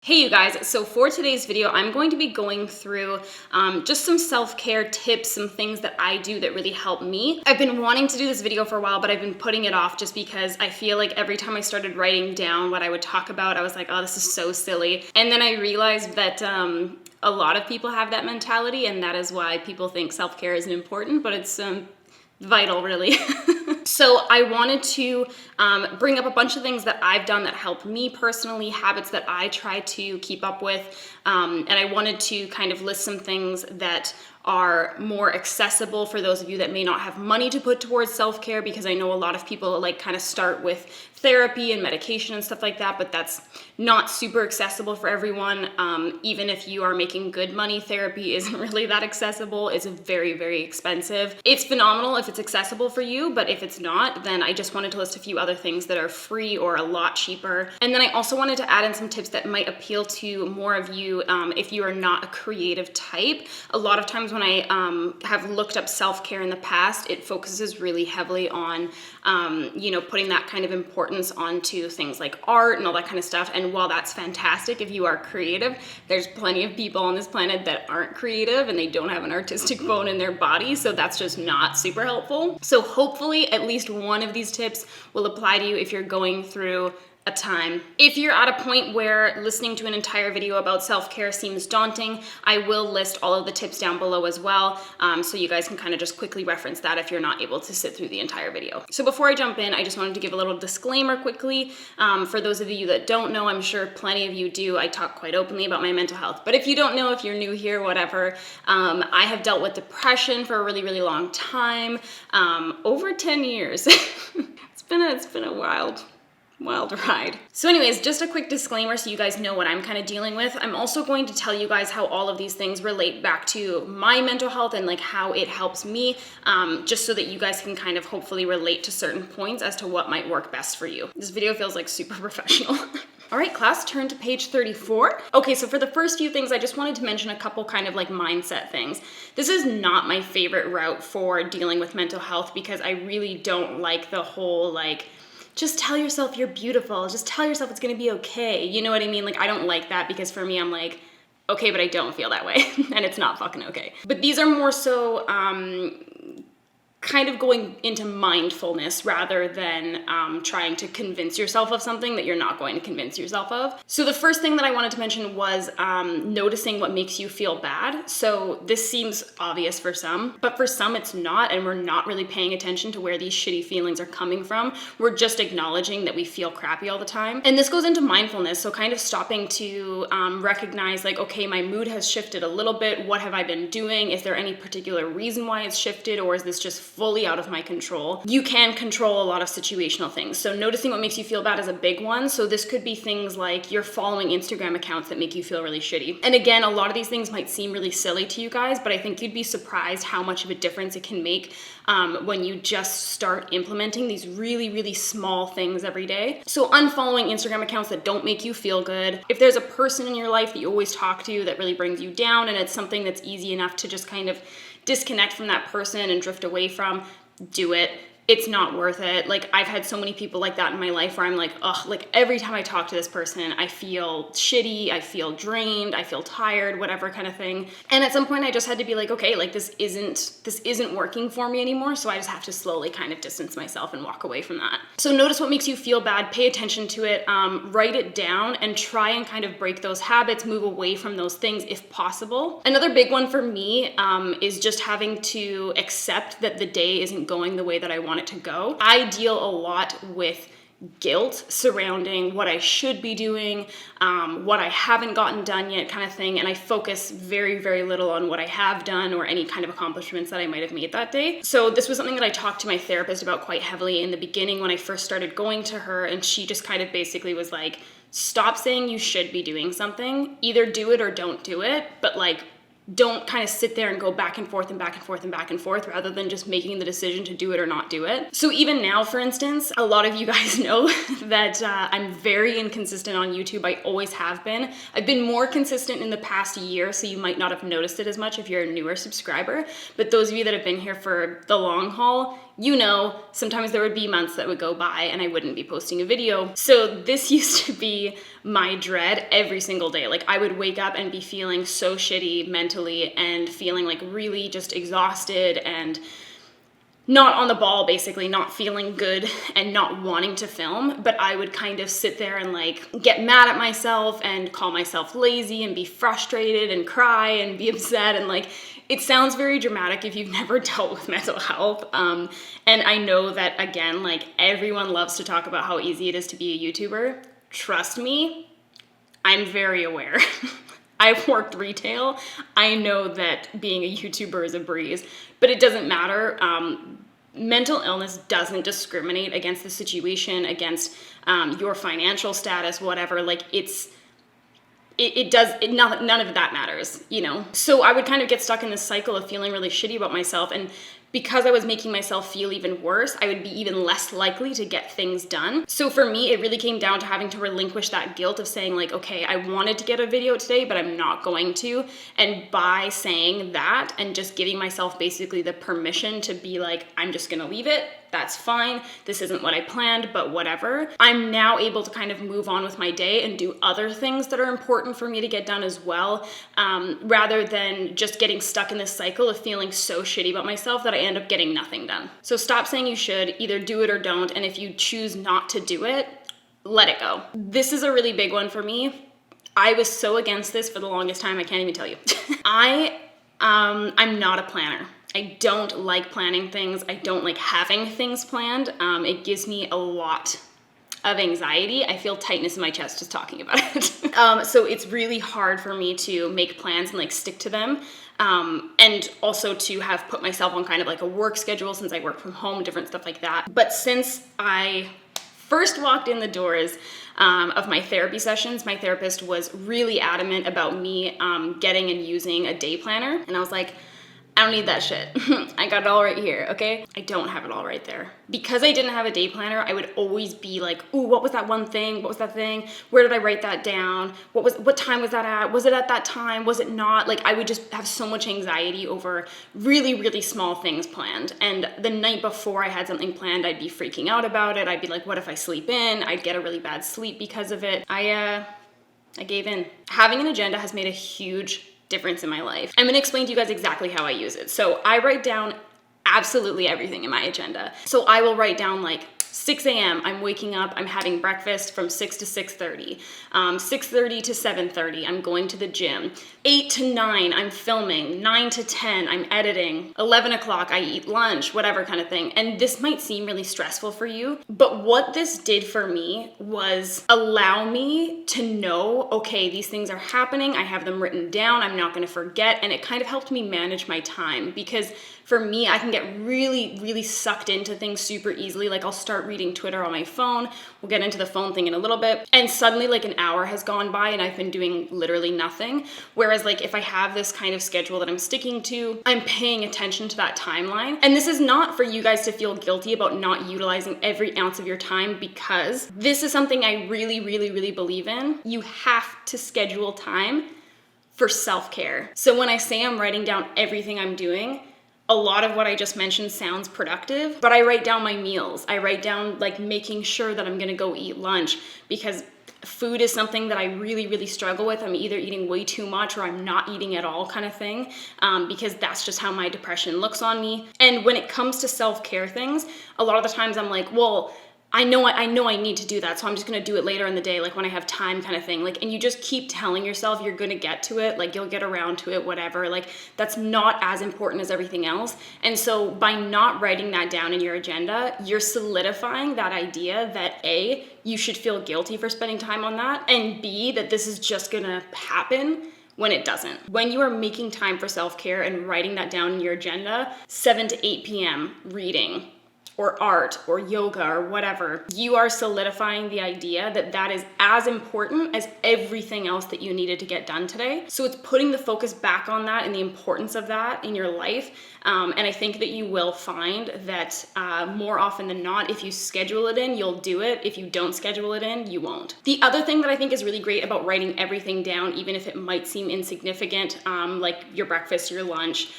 Hey you guys, so for today's video, I'm going to be going through just some self-care tips, some things that I do that really help me. I've been wanting to do this video for a while, but I've been putting it off just because I feel like every time I started writing down what I would talk about, I was like, oh, this is so silly. And then I realized that a lot of people have that mentality, and that is why people think self-care isn't important, but it's vital, really. So I wanted to bring up a bunch of things that I've done that help me personally, habits that I try to keep up with, and I wanted to kind of list some things that are more accessible for those of you that may not have money to put towards self-care, because I know a lot of people like kind of start with therapy and medication and stuff like that, but that's not super accessible for everyone. Even if you are making good money, therapy isn't really that accessible. It's very, very expensive. It's phenomenal if it's accessible for you, but if it's not, then I just wanted to list a few other things that are free or a lot cheaper. And then I also wanted to add in some tips that might appeal to more of you if you are not a creative type. A lot of times when I have looked up self-care in the past, it focuses really heavily on, putting that kind of importance onto things like art and all that kind of stuff. And while that's fantastic if you are creative, there's plenty of people on this planet that aren't creative and they don't have an artistic bone in their body. So that's just not super helpful. So hopefully at least one of these tips will apply to you if you're going through a time. If you're at a point where listening to an entire video about self-care seems daunting, I will list all of the tips down below as well, so you guys can kind of just quickly reference that if you're not able to sit through the entire video. So before I jump in, I just wanted to give a little disclaimer quickly. For those of you that don't know, I'm sure plenty of you do, I talk quite openly about my mental health. But if you don't know, if you're new here, whatever, I have dealt with depression for a really, really long time, over 10 years. It's been a wild ride. So anyways, just a quick disclaimer so you guys know what I'm kind of dealing with. I'm also going to tell you guys how all of these things relate back to my mental health and like how it helps me, just so that you guys can kind of hopefully relate to certain points as to what might work best for you. This video feels like super professional. All right, class, turn to page 34. Okay, so for the first few things, I just wanted to mention a couple kind of like mindset things. This is not my favorite route for dealing with mental health because I really don't like the whole like, just tell yourself you're beautiful. Just tell yourself it's gonna be okay. You know what I mean? Like, I don't like that because for me, I'm like, okay, but I don't feel that way and it's not fucking okay. But these are more so kind of going into mindfulness rather than trying to convince yourself of something that you're not going to convince yourself of. So the first thing that I wanted to mention was noticing what makes you feel bad. So this seems obvious for some, but for some it's not, and we're not really paying attention to where these shitty feelings are coming from. We're just acknowledging that we feel crappy all the time. And this goes into mindfulness, so kind of stopping to recognize like, okay, my mood has shifted a little bit. What have I been doing? Is there any particular reason why it's shifted, or is this just fully out of my control? You can control a lot of situational things. So noticing what makes you feel bad is a big one. So this could be things like you're following Instagram accounts that make you feel really shitty. And again, a lot of these things might seem really silly to you guys, but I think you'd be surprised how much of a difference it can make when you just start implementing these really, really small things every day. So unfollowing Instagram accounts that don't make you feel good. If there's a person in your life that you always talk to that really brings you down and it's something that's easy enough to just kind of disconnect from that person and drift away from, do it. It's not worth it. Like, I've had so many people like that in my life where I'm like, ugh, like every time I talk to this person, I feel shitty, I feel drained, I feel tired, whatever kind of thing. And at some point I just had to be like, okay, like this isn't working for me anymore. So I just have to slowly kind of distance myself and walk away from that. So notice what makes you feel bad, pay attention to it, write it down and try and kind of break those habits, move away from those things if possible. Another big one for me is just having to accept that the day isn't going the way that I want it to go. I deal a lot with guilt surrounding what I should be doing, what I haven't gotten done yet kind of thing, and I focus very, very little on what I have done or any kind of accomplishments that I might have made that day. So this was something that I talked to my therapist about quite heavily in the beginning when I first started going to her, and she just kind of basically was like, stop saying you should be doing something, either do it or don't do it, but like, don't kind of sit there and go back and forth and back and forth and back and forth rather than just making the decision to do it or not do it. So even now, for instance, a lot of you guys know that I'm very inconsistent on YouTube. I always have been. I've been more consistent in the past year, so you might not have noticed it as much if you're a newer subscriber. But those of you that have been here for the long haul, you know, sometimes there would be months that would go by and I wouldn't be posting a video. So this used to be my dread every single day. Like I would wake up and be feeling so shitty mentally and feeling like really just exhausted and not on the ball, basically, not feeling good and not wanting to film. But I would kind of sit there and like get mad at myself and call myself lazy and be frustrated and cry and be upset. And like, it sounds very dramatic if you've never dealt with mental health. And I know that, again, like everyone loves to talk about how easy it is to be a YouTuber. Trust me, I'm very aware. I've worked retail. I know that being a YouTuber is a breeze, but it doesn't matter. Mental illness doesn't discriminate against the situation, against your financial status, whatever. Like none of that matters, you know? So I would kind of get stuck in this cycle of feeling really shitty about myself. And because I was making myself feel even worse, I would be even less likely to get things done. So for me, it really came down to having to relinquish that guilt of saying like, okay, I wanted to get a video today, but I'm not going to. And by saying that and just giving myself basically the permission to be like, I'm just gonna leave it, that's fine. This isn't what I planned, but whatever. I'm now able to kind of move on with my day and do other things that are important for me to get done as well, rather than just getting stuck in this cycle of feeling so shitty about myself that I end up getting nothing done. So stop saying you should, either do it or don't. And if you choose not to do it, let it go. This is a really big one for me. I was so against this for the longest time, I can't even tell you. I'm not a planner. I don't like planning things. I don't like having things planned. It gives me a lot of anxiety. I feel tightness in my chest just talking about it. So it's really hard for me to make plans and like stick to them. And also to have put myself on kind of like a work schedule since I work from home, different stuff like that. But since I first walked in the doors of my therapy sessions, my therapist was really adamant about me getting and using a day planner. And I was like, I don't need that shit. I got it all right here, okay? I don't have it all right there. Because I didn't have a day planner, I would always be like, ooh, what was that one thing? What was that thing? Where did I write that down? What time was that at? Was it at that time? Was it not? Like I would just have so much anxiety over really, really small things planned. And the night before I had something planned, I'd be freaking out about it. I'd be like, what if I sleep in? I'd get a really bad sleep because of it. I gave in. Having an agenda has made a huge difference in my life. I'm gonna explain to you guys exactly how I use it. So I write down absolutely everything in my agenda. So I will write down like 6 a.m. I'm waking up, I'm having breakfast from 6 to 6:30. 6:30 to 7:30, I'm going to the gym. 8 to 9, I'm filming. 9 to 10, I'm editing. 11 o'clock, I eat lunch, whatever kind of thing. And this might seem really stressful for you, but what this did for me was allow me to know, okay, these things are happening. I have them written down. I'm not going to forget. And it kind of helped me manage my time because for me, I can get really, really sucked into things super easily. Like I'll start reading Twitter on my phone. We'll get into the phone thing in a little bit. And suddenly like an hour has gone by and I've been doing literally nothing. Whereas like if I have this kind of schedule that I'm sticking to, I'm paying attention to that timeline. And this is not for you guys to feel guilty about not utilizing every ounce of your time, because this is something I really, really, really believe in. You have to schedule time for self-care. So when I say I'm writing down everything I'm doing, a lot of what I just mentioned sounds productive, but I write down my meals. I write down like making sure that I'm gonna go eat lunch, because food is something that I really, really struggle with. I'm either eating way too much or I'm not eating at all kind of thing, because that's just how my depression looks on me. And when it comes to self-care things, a lot of the times I'm like, well, I know I need to do that, so I'm just gonna do it later in the day, like when I have time kind of thing. Like, and you just keep telling yourself you're gonna get to it, like you'll get around to it, whatever. Like that's not as important as everything else. And so by not writing that down in your agenda, you're solidifying that idea that A, you should feel guilty for spending time on that, and B, that this is just gonna happen when it doesn't. When you are making time for self-care and writing that down in your agenda, 7 to 8 p.m. reading, or art or yoga or whatever, you are solidifying the idea that that is as important as everything else that you needed to get done today. So it's putting the focus back on that and the importance of that in your life. And I think that you will find that more often than not, if you schedule it in, you'll do it. If you don't schedule it in, you won't. The other thing that I think is really great about writing everything down, even if it might seem insignificant, like your breakfast, your lunch,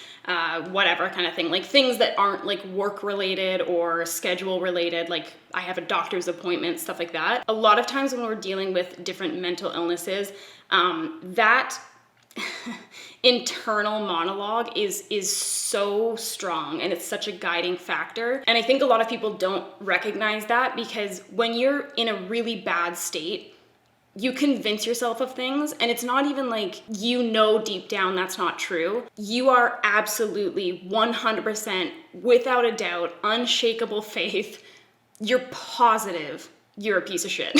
whatever kind of thing, like things that aren't like work related or schedule related, like I have a doctor's appointment, stuff like that. A lot of times when we're dealing with different mental illnesses, that internal monologue is so strong, and it's such a guiding factor. And I think a lot of people don't recognize that, because when you're in a really bad state, you convince yourself of things, and it's not even like deep down that's not true. You are absolutely 100%, without a doubt, unshakable faith, you're positive you're a piece of shit.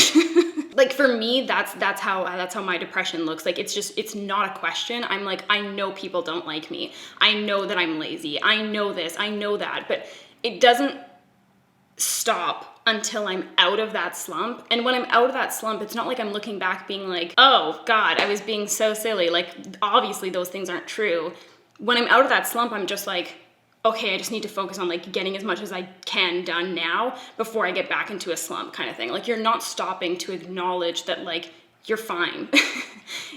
Like for me, that's how my depression looks. Like it's not a question. I'm like, I know people don't like me. I know that I'm lazy. I know this, I know that, but it doesn't stop until I'm out of that slump. And when I'm out of that slump, it's not like I'm looking back being like, oh God, I was being so silly. Like obviously those things aren't true. When I'm out of that slump, I'm just like, okay, I just need to focus on like getting as much as I can done now before I get back into a slump kind of thing. Like you're not stopping to acknowledge that like you're fine.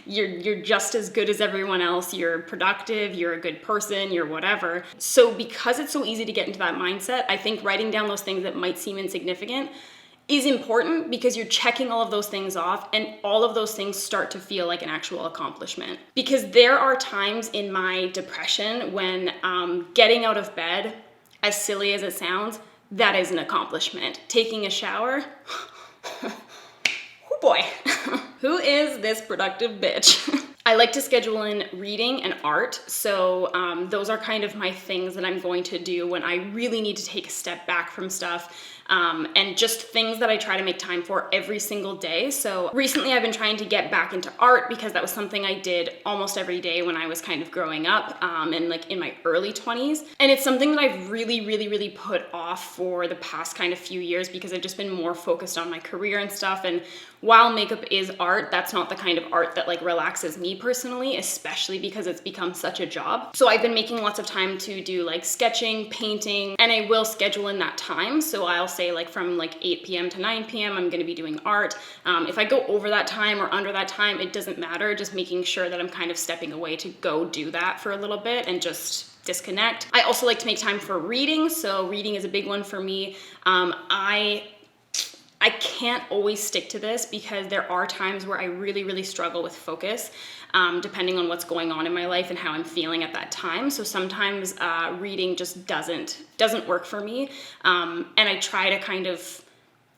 you're just as good as everyone else. You're productive, you're a good person, you're whatever. So because it's so easy to get into that mindset, I think writing down those things that might seem insignificant is important, because you're checking all of those things off, and all of those things start to feel like an actual accomplishment. Because there are times in my depression when getting out of bed, as silly as it sounds, that is an accomplishment. Taking a shower, oh boy, who is this productive bitch? I like to schedule in reading and art, so those are kind of my things that I'm going to do when I really need to take a step back from stuff, and just things that I try to make time for every single day. So recently I've been trying to get back into art, because that was something I did almost every day when I was kind of growing up, and like in my early 20s. And it's something that I've really put off for the past kind of few years, because I've just been more focused on my career and stuff. And while makeup is art, that's not the kind of art that like relaxes me personally, especially because it's become such a job. So I've been making lots of time to do like sketching, painting, and I will schedule in that time. So I'll say like from like 8 p.m. to 9 p.m. I'm gonna be doing art. If I go over that time or under that time, it doesn't matter, just making sure that I'm kind of stepping away to go do that for a little bit and just disconnect. I also like to make time for reading. So reading is a big one for me. I can't always stick to this, because there are times where I really struggle with focus, depending on what's going on in my life and how I'm feeling at that time. So sometimes reading just doesn't work for me. And I try to kind of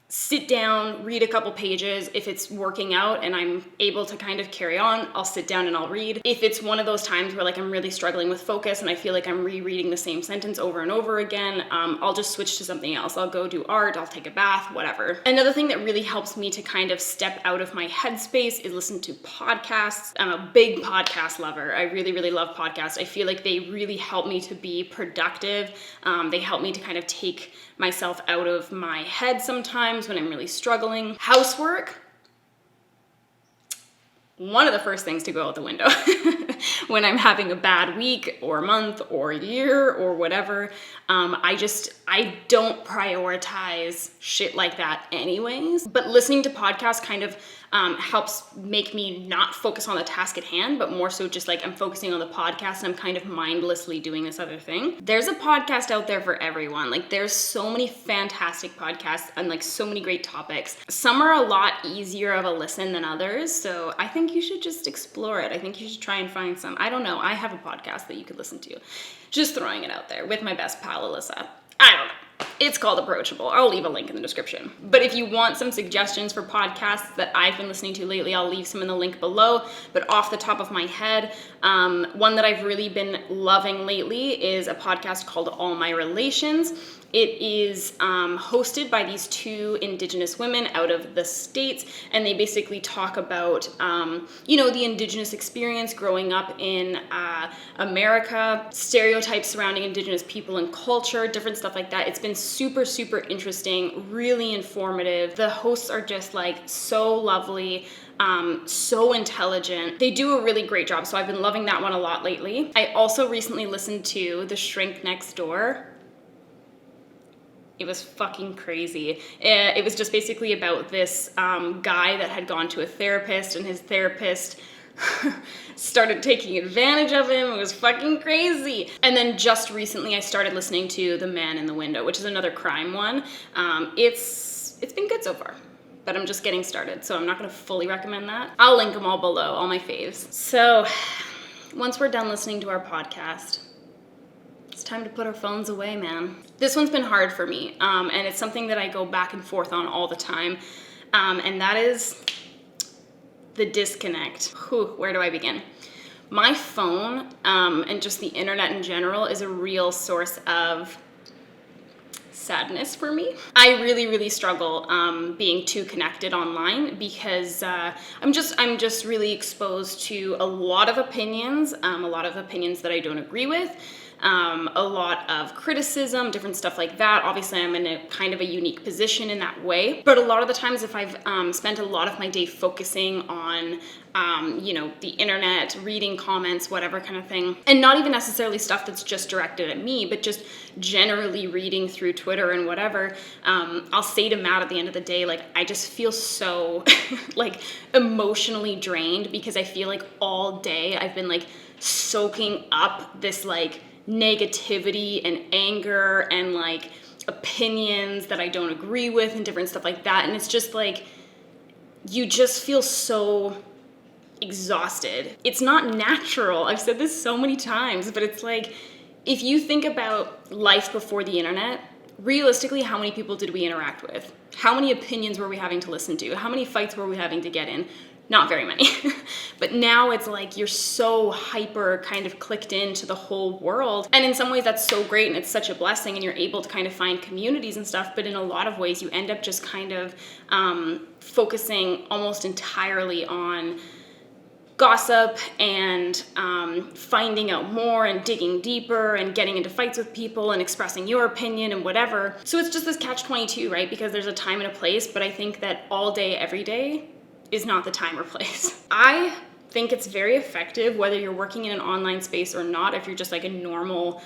sit down, read a couple pages. If it's working out and I'm able to kind of carry on, I'll sit down and I'll read. If it's one of those times where like I'm really struggling with focus and I feel like I'm rereading the same sentence over and over again, I'll just switch to something else. I'll go do art, I'll take a bath, whatever. Another thing that really helps me to kind of step out of my headspace is listen to podcasts. I'm a big podcast lover. I really love podcasts. I feel like they really help me to be productive. They help me to kind of take myself out of my head sometimes when I'm really struggling. Housework, one of the first things to go out the window when I'm having a bad week or month or year or whatever. I don't prioritize shit like that anyways, but listening to podcasts kind of helps make me not focus on the task at hand, but more so just like I'm focusing on the podcast and I'm kind of mindlessly doing this other thing. There's a podcast out there for everyone. Like there's so many fantastic podcasts and like so many great topics. Some are a lot easier of a listen than others, so I think you should just explore it. I think you should try and find some. I don't know. I have a podcast that you could listen to. Just throwing it out there with my best pal, Alyssa. I don't know. It's called Approachable. I'll leave a link in the description. But if you want some suggestions for podcasts that I've been listening to lately, I'll leave some in the link below. But off the top of my head, one that I've really been loving lately is a podcast called All My Relations. It is hosted by these two Indigenous women out of the States, and they basically talk about, the Indigenous experience growing up in America, stereotypes surrounding Indigenous people and culture, different stuff like that. It's been super interesting, really informative. The hosts are just like so lovely. So intelligent. They do a really great job, so I've been loving that one a lot lately. I also recently listened to The Shrink Next Door. It was fucking crazy. It was just basically about this guy that had gone to a therapist, and his therapist started taking advantage of him. It was fucking crazy. And then just recently I started listening to The Man in the Window, which is another crime one. It's been good so far, but I'm just getting started, so I'm not gonna fully recommend that. I'll link them all below, all my faves. So once we're done listening to our podcast, it's time to put our phones away, man. This one's been hard for me, and it's something that I go back and forth on all the time, and that is the disconnect. Where do I begin? My phone, and just the internet in general, is a real source of sadness for me. I really, really struggle being too connected online because I'm just really exposed to a lot of opinions that I don't agree with. A lot of criticism, different stuff like that. Obviously, I'm in a kind of a unique position in that way. But a lot of the times, if I've spent a lot of my day focusing on, the internet, reading comments, whatever kind of thing, and not even necessarily stuff that's just directed at me, but just generally reading through Twitter and whatever, I'll say to Matt at the end of the day, like, I just feel so like emotionally drained because I feel like all day I've been like soaking up this like negativity and anger and like opinions that I don't agree with and different stuff like that. And it's just like, you just feel so exhausted. It's not natural. I've said this so many times, but it's like, if you think about life before the internet, realistically, how many people did we interact with? How many opinions were we having to listen to? How many fights were we having to get in? Not very many. But now it's like you're so hyper kind of clicked into the whole world. And in some ways that's so great and it's such a blessing and you're able to kind of find communities and stuff. But in a lot of ways you end up just kind of focusing almost entirely on gossip and finding out more and digging deeper and getting into fights with people and expressing your opinion and whatever. So it's just this catch-22, right? Because there's a time and a place, but I think that all day, every day is not the time or place. I think it's very effective whether you're working in an online space or not, if you're just like a normal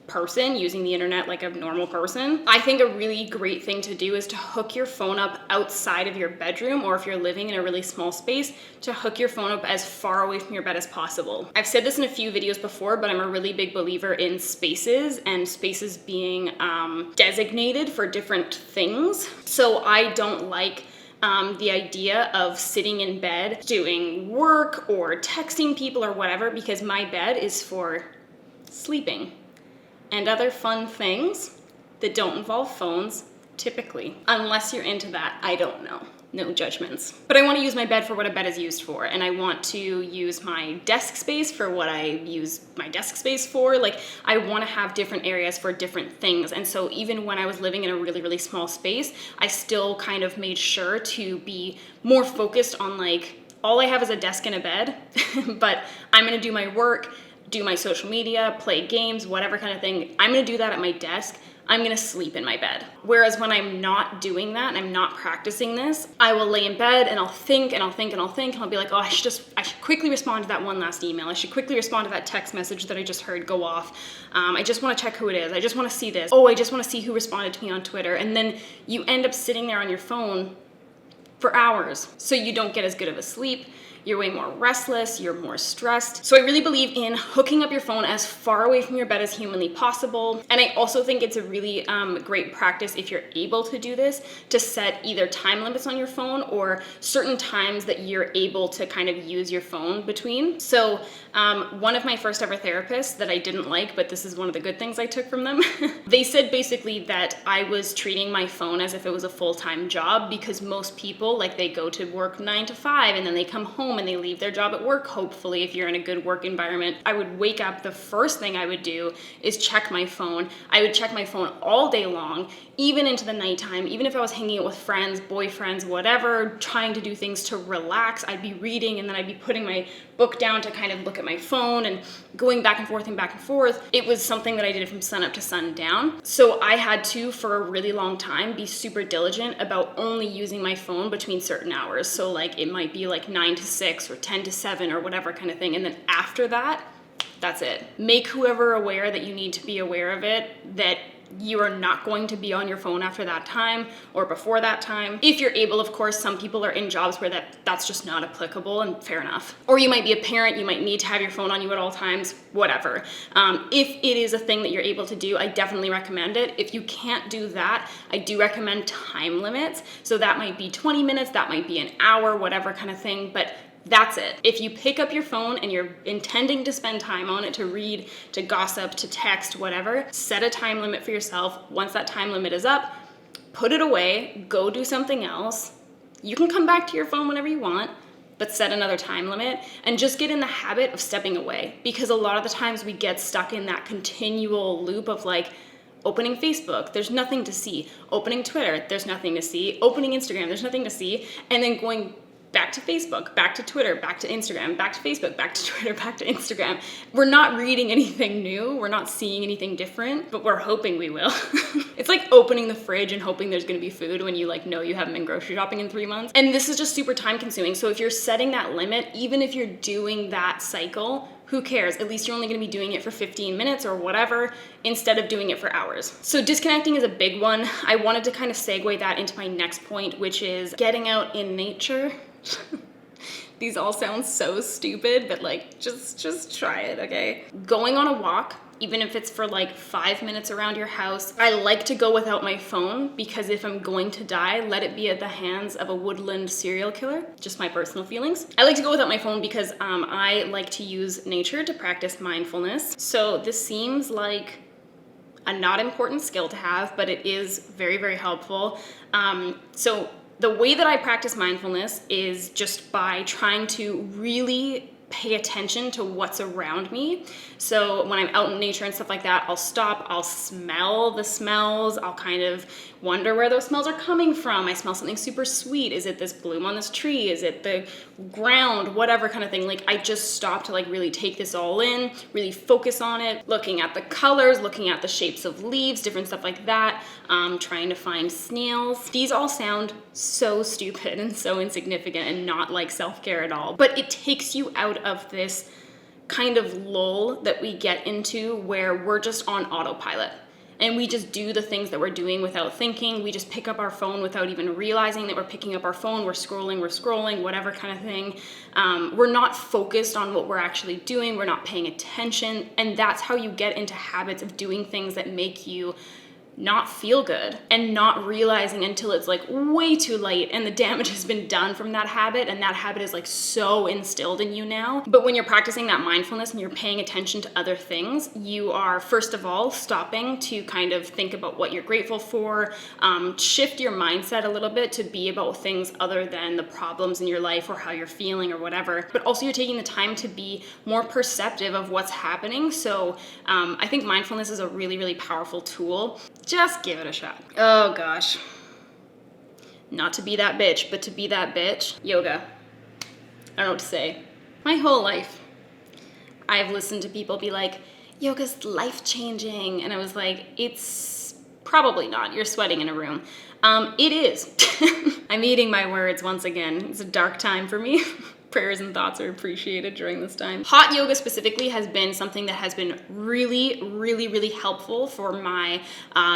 person using the internet like a normal person. I think a really great thing to do is to hook your phone up outside of your bedroom, or if you're living in a really small space, to hook your phone up as far away from your bed as possible. I've said this in a few videos before, but I'm a really big believer in spaces and spaces being designated for different things. So I don't like the idea of sitting in bed doing work or texting people or whatever, because my bed is for sleeping and other fun things that don't involve phones, typically. Unless you're into that, I don't know. No judgments. But I want to use my bed for what a bed is used for, and I want to use my desk space for what I use my desk space for. Like, I want to have different areas for different things. And so even when I was living in a really, really small space, I still kind of made sure to be more focused on like, all I have is a desk and a bed, but I'm going to do my work, do my social media, play games, whatever kind of thing. I'm going to do that at my desk. I'm gonna sleep in my bed. Whereas when I'm not doing that and I'm not practicing this, I will lay in bed and I'll think and I'll think and I'll think and I'll be like, oh, I should quickly respond to that one last email. I should quickly respond to that text message that I just heard go off. I just wanna check who it is. I just wanna see this. Oh, I just wanna see who responded to me on Twitter. And then you end up sitting there on your phone for hours. So you don't get as good of a sleep. You're way more restless, you're more stressed. So I really believe in hooking up your phone as far away from your bed as humanly possible. And I also think it's a really great practice, if you're able to do this, to set either time limits on your phone or certain times that you're able to kind of use your phone between. So one of my first ever therapists that I didn't like, but this is one of the good things I took from them, they said basically that I was treating my phone as if it was a full-time job, because most people, like, they go to work 9 to 5 and then they come home and they leave their job at work, hopefully, if you're in a good work environment. I would wake up, the first thing I would do is check my phone. I would check my phone all day long, even into the nighttime, even if I was hanging out with friends, boyfriends, whatever, trying to do things to relax. I'd be reading and then I'd be putting my book down to kind of look at my phone and going back and forth and back and forth. It was something that I did from sun up to sundown. So I had to, for a really long time, be super diligent about only using my phone between certain hours. So like, it might be like 9 to 6 or 10 to 7 or whatever kind of thing. And then after that, that's it. Make whoever aware that you need to be aware of it, that you are not going to be on your phone after that time or before that time. If you're able, of course, some people are in jobs where that's just not applicable, and fair enough. Or you might be a parent, you might need to have your phone on you at all times, whatever. If it is a thing that you're able to do, I definitely recommend it. If you can't do that, I do recommend time limits. So that might be 20 minutes, that might be an hour, whatever kind of thing, but that's it. If you pick up your phone and you're intending to spend time on it, to read, to gossip, to text, whatever, set a time limit for yourself. Once that time limit is up, put it away, go do something else. You can come back to your phone whenever you want, but set another time limit and just get in the habit of stepping away. Because a lot of the times we get stuck in that continual loop of like, opening Facebook, there's nothing to see. Opening Twitter, there's nothing to see. Opening Instagram, there's nothing to see. And then going back to Facebook, back to Twitter, back to Instagram, back to Facebook, back to Twitter, back to Instagram. We're not reading anything new. We're not seeing anything different, but we're hoping we will. It's like opening the fridge and hoping there's gonna be food when you know you haven't been grocery shopping in 3 months. And this is just super time consuming. So if you're setting that limit, even if you're doing that cycle, who cares? At least you're only gonna be doing it for 15 minutes or whatever, instead of doing it for hours. So disconnecting is a big one. I wanted to kind of segue that into my next point, which is getting out in nature. These all sound so stupid, but like, just try it, okay? Going on a walk, even if it's for like 5 minutes around your house. I like to go without my phone because if I'm going to die, let it be at the hands of a woodland serial killer. Just my personal feelings. I like to go without my phone because I like to use nature to practice mindfulness. So this seems like a not important skill to have, but it is very, very helpful. So the way that I practice mindfulness is just by trying to really pay attention to what's around me. So when I'm out in nature and stuff like that, I'll stop, I'll smell the smells, I'll kind of wonder where those smells are coming from. I smell something super sweet. Is it this bloom on this tree? Is it the ground? Whatever kind of thing. Like I just stop to like really take this all in, really focus on it, looking at the colors, looking at the shapes of leaves, different stuff like that, trying to find snails. These all sound so stupid and so insignificant and not like self-care at all, but it takes you out of this kind of lull that we get into where we're just on autopilot and we just do the things that we're doing without thinking. We just pick up our phone without even realizing that we're picking up our phone. We're scrolling, whatever kind of thing. We're not focused on what we're actually doing. We're not paying attention. And that's how you get into habits of doing things that make you not feel good and not realizing until it's like way too late and the damage has been done from that habit and that habit is like so instilled in you now. But when you're practicing that mindfulness and you're paying attention to other things, you are first of all stopping to kind of think about what you're grateful for, shift your mindset a little bit to be about things other than the problems in your life or how you're feeling or whatever. But also you're taking the time to be more perceptive of what's happening. So I think mindfulness is a really, really powerful tool. Just give it a shot. Oh gosh. Not to be that bitch, but to be that bitch. Yoga. I don't know what to say. My whole life, I've listened to people be like, yoga's life-changing. And I was like, it's probably not. You're sweating in a room. It is. I'm eating my words once again. It's a dark time for me. Prayers and thoughts are appreciated during this time. Hot yoga specifically has been something that has been really, really, really helpful for my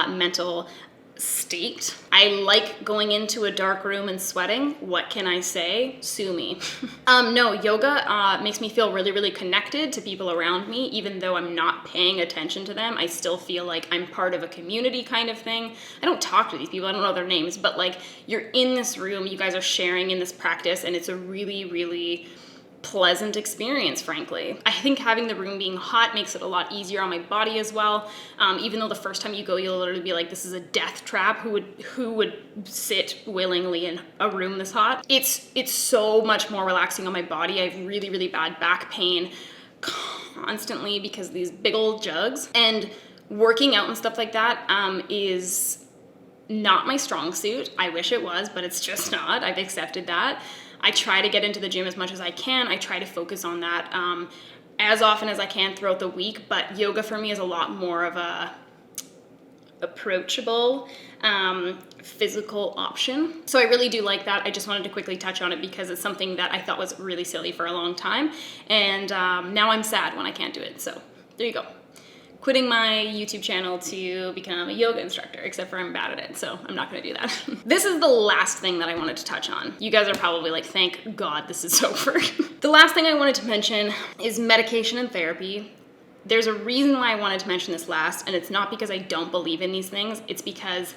mental state. I like going into a dark room and sweating. What can I say? Sue me. No, yoga makes me feel really, really connected to people around me. Even though I'm not paying attention to them, I still feel like I'm part of a community kind of thing. I don't talk to these people, I don't know their names, but like you're in this room, you guys are sharing in this practice, and it's a really, really pleasant experience, frankly. I think having the room being hot makes it a lot easier on my body as well. Even though the first time you go, you'll literally be like, this is a death trap. Who would sit willingly in a room this hot? It's so much more relaxing on my body. I have really, really bad back pain constantly because of these big old jugs. And working out and stuff like that is not my strong suit. I wish it was, but it's just not. I've accepted that. I try to get into the gym as much as I can. I try to focus on that as often as I can throughout the week, but yoga for me is a lot more of a approachable physical option. So I really do like that. I just wanted to quickly touch on it because it's something that I thought was really silly for a long time, and now I'm sad when I can't do it. So there you go. quitting my YouTube channel to become a yoga instructor, except for I'm bad at it, so I'm not gonna do that. This is the last thing that I wanted to touch on. You guys are probably like, thank God this is over. The last thing I wanted to mention is medication and therapy. There's a reason why I wanted to mention this last, and it's not because I don't believe in these things, it's because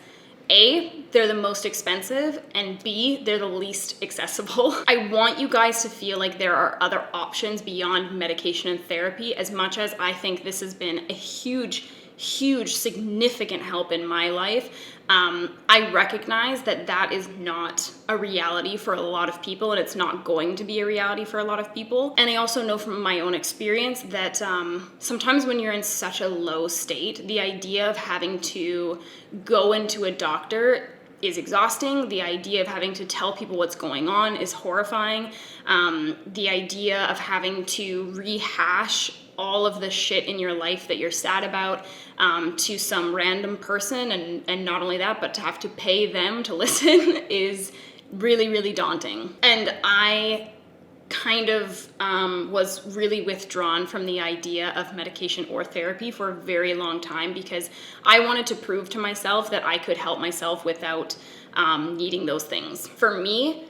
A, they're the most expensive, and B, they're the least accessible. I want you guys to feel like there are other options beyond medication and therapy, as much as I think this has been a huge, significant help in my life. I recognize that that is not a reality for a lot of people, and it's not going to be a reality for a lot of people. And I also know from my own experience that sometimes when you're in such a low state, the idea of having to go into a doctor is exhausting. The idea of having to tell people what's going on is horrifying. The idea of having to rehash all of the shit in your life that you're sad about to some random person, and not only that, but to have to pay them to listen is really daunting. And I kind of was really withdrawn from the idea of medication or therapy for a very long time, because I wanted to prove to myself that I could help myself without needing those things. For me,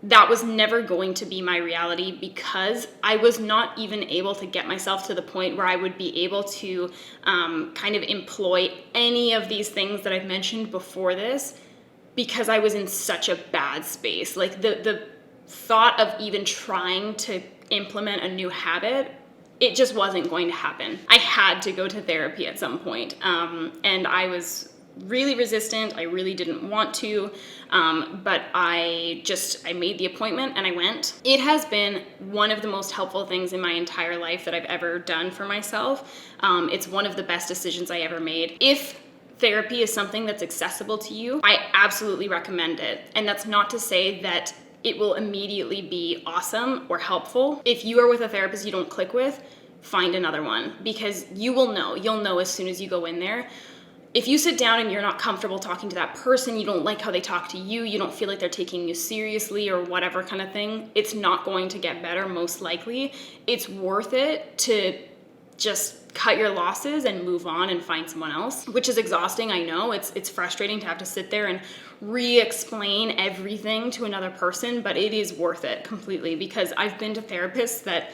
that was never going to be my reality, because I was not even able to get myself to the point where I would be able to kind of employ any of these things that I've mentioned before this, because I was in such a bad space. Like the thought of even trying to implement a new habit, it just wasn't going to happen. I had to go to therapy at some point, and I was really resistant. I really didn't want to, but I made the appointment and I went. It has been one of the most helpful things in my entire life that I've ever done for myself. It's one of the best decisions I ever made. If therapy is something that's accessible to you, I absolutely recommend it. And that's not to say that it will immediately be awesome or helpful. If you are with a therapist you don't click with, find another one, because you'll know as soon as you go in there. If you sit down and you're not comfortable talking to that person, you don't like how they talk to you, you don't feel like they're taking you seriously or whatever kind of thing, it's not going to get better, most likely. It's worth it to just cut your losses and move on and find someone else, which is exhausting, I know. It's frustrating to have to sit there and re-explain everything to another person, but it is worth it completely, because I've been to therapists that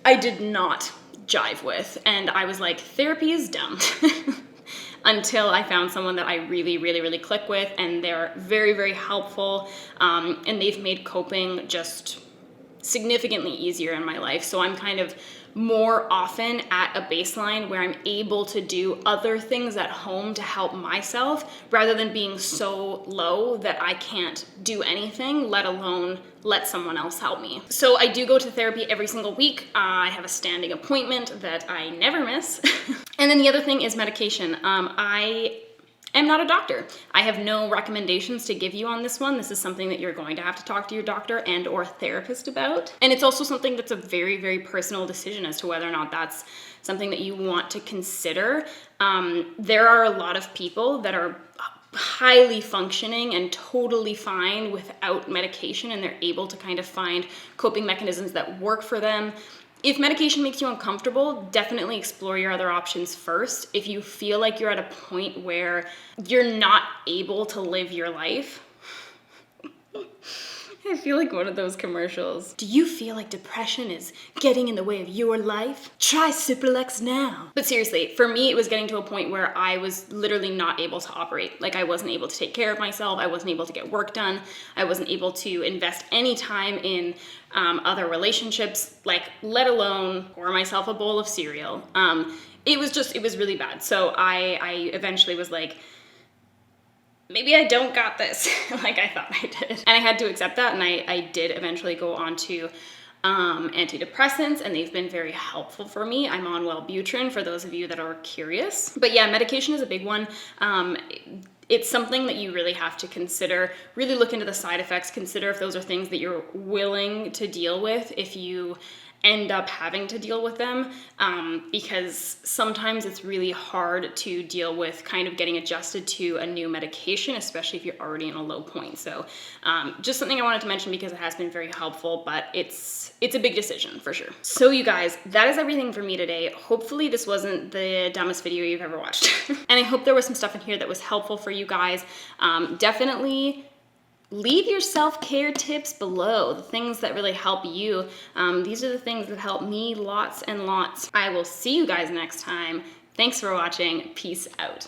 I did not jive with, and I was like, therapy is dumb. Until I found someone that I really click with, and they're very helpful, and they've made coping just significantly easier in my life. So I'm kind of more often at a baseline where I'm able to do other things at home to help myself, rather than being so low that I can't do anything, let alone let someone else help me. So I do go to therapy every single week. I have a standing appointment that I never miss. And then the other thing is medication. I am not a doctor. I have no recommendations to give you on this one. This is something that you're going to have to talk to your doctor and or therapist about. And it's also something that's a very personal decision as to whether or not that's something that you want to consider. There are a lot of people that are highly functioning and totally fine without medication, and they're able to kind of find coping mechanisms that work for them. If medication makes you uncomfortable, definitely explore your other options first. If you feel like you're at a point where you're not able to live your life, I feel like one of those commercials. Do you feel like depression is getting in the way of your life? Try Cipralex now. But seriously, for me, it was getting to a point where I was literally not able to operate. Like, I wasn't able to take care of myself. I wasn't able to get work done. I wasn't able to invest any time in other relationships, like, let alone pour myself a bowl of cereal. It was really bad. So I eventually was like, maybe I don't got this like I thought I did. And I had to accept that, and I did eventually go on to antidepressants, and they've been very helpful for me. I'm on Wellbutrin, for those of you that are curious. But yeah, medication is a big one. It's something that you really have to consider, really look into the side effects, consider if those are things that you're willing to deal with, if you end up having to deal with them, because sometimes it's really hard to deal with kind of getting adjusted to a new medication, especially if you're already in a low point. So just something I wanted to mention because it has been very helpful, but it's a big decision for sure. So you guys, that is everything for me today. Hopefully this wasn't the dumbest video you've ever watched. And I hope there was some stuff in here that was helpful for you guys. Definitely leave your self-care tips below, the things that really help you. These are the things that help me lots and lots. I will see you guys next time. Thanks for watching. Peace out.